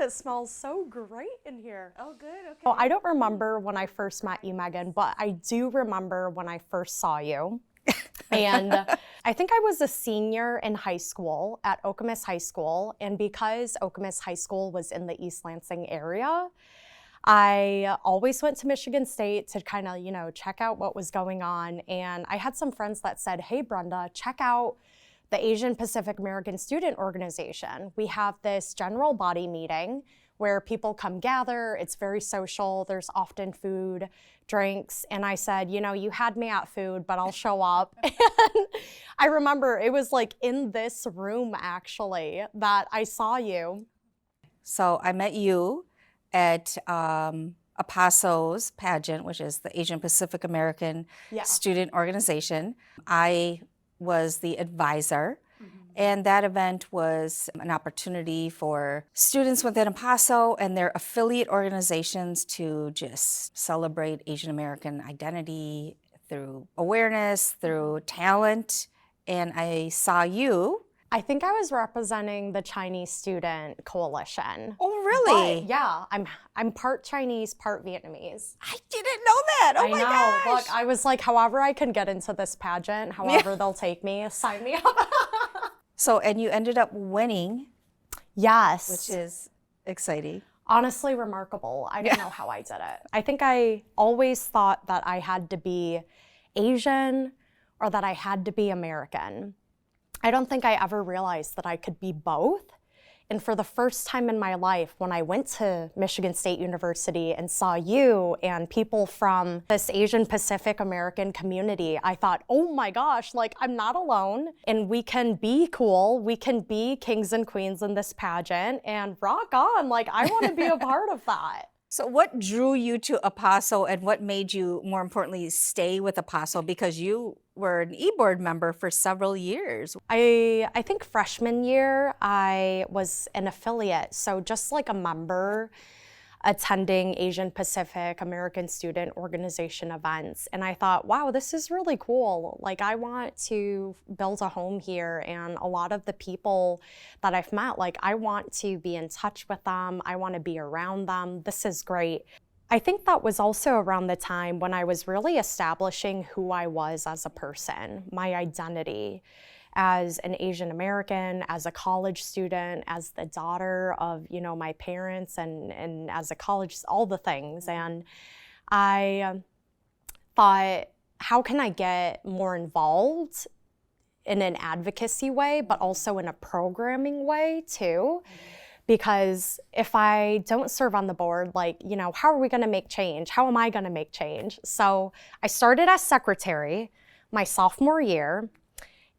It smells so great in here. Oh, good. Okay. Well, I don't remember when I first met you, Meaghan, but I do remember when I first saw you. And I think I was a senior in high school at Okemos High School. And because Okemos High School was in the East Lansing area, I always went to Michigan State to kind of, check out what was going on. And I had some friends that said, hey, Brenda, check out the Asian Pacific American Student Organization. We have this general body meeting where people come gather. It's very social. There's often food, drinks. And I said, you had me at food, but I'll show up. And I remember it was like in this room, actually, that I saw you. So I met you at APASO's pageant, which is the Asian Pacific American Student Organization. I was the advisor. And that event was an opportunity for students within APASO and their affiliate organizations to just celebrate Asian American identity through awareness, through talent. And I saw you. I think I was representing the Chinese Student Coalition. Oh, really? But, yeah, I'm part Chinese, part Vietnamese. I didn't know that. Oh, my gosh. Look, I was like, however I can get into this pageant, however they'll take me, sign me up. So, and you ended up winning. Yes. Which is exciting. Honestly, remarkable. I don't know how I did it. I think I always thought that I had to be Asian or that I had to be American. I don't think I ever realized that I could be both. And for the first time in my life, when I went to Michigan State University and saw you and people from this Asian Pacific American community, I thought, oh my gosh, like I'm not alone and we can be cool. We can be kings and queens in this pageant and rock on. Like I want to be a part of that. So what drew you to APASO and what made you, more importantly, stay with APASO? Because you were an e-board member for several years. I think freshman year, I was an affiliate. So just like a member attending Asian Pacific American Student Organization events. And I thought, wow, this is really cool. Like I want to build a home here. And a lot of the people that I've met, like I want to be in touch with them. I want to be around them. This is great. I think that was also around the time when I was really establishing who I was as a person, my identity as an Asian American, as a college student, as the daughter of, my parents and as a college, all the things. And I thought, how can I get more involved in an advocacy way, but also in a programming way too? Because if I don't serve on the board, how are we gonna make change? How am I gonna make change? So I started as secretary my sophomore year,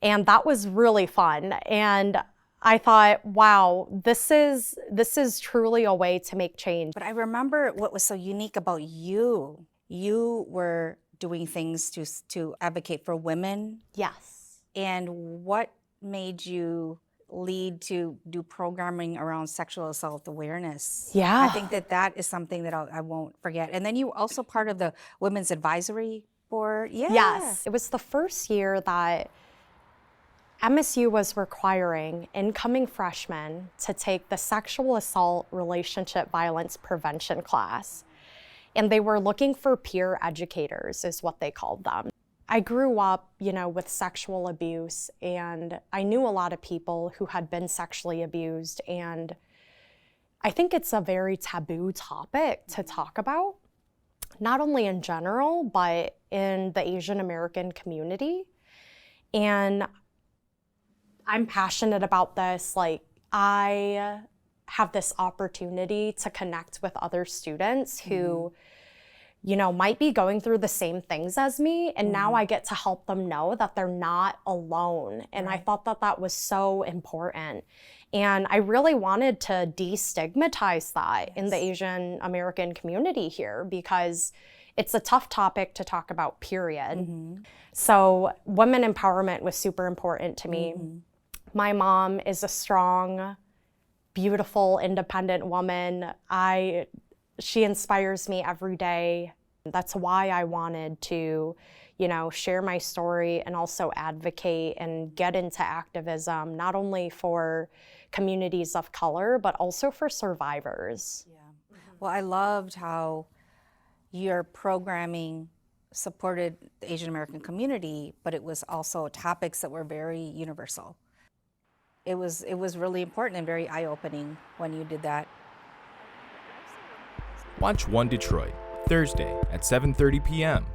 and that was really fun. And I thought, wow, this is truly a way to make change. But I remember what was so unique about you. You were doing things to advocate for women. Yes. And what made you lead to do programming around sexual assault awareness? Yeah. I think that is something that I won't forget. And then you were also part of the Women's Advisory Board. Yeah. Yes. It was the first year that MSU was requiring incoming freshmen to take the sexual assault relationship violence prevention class. And they were looking for peer educators, is what they called them. I grew up, with sexual abuse, and I knew a lot of people who had been sexually abused. And I think it's a very taboo topic to talk about, not only in general, but in the Asian American community. And I'm passionate about this. Like, I have this opportunity to connect with other students who, might be going through the same things as me. And now I get to help them know that they're not alone. And I thought that that was so important. And I really wanted to destigmatize that in the Asian American community here, because it's a tough topic to talk about, period. So women empowerment was super important to me. My mom is a strong, beautiful, independent woman. She inspires me every day. That's why I wanted to, share my story and also advocate and get into activism, not only for communities of color, but also for survivors. Yeah. Well, I loved how your programming supported the Asian American community, but it was also topics that were very universal. It was really important and very eye-opening when you did that. Watch One Detroit, Thursday at 7:30 p.m.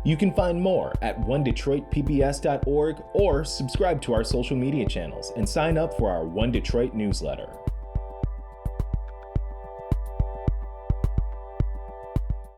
You can find more at onedetroitpbs.org or subscribe to our social media channels and sign up for our One Detroit newsletter.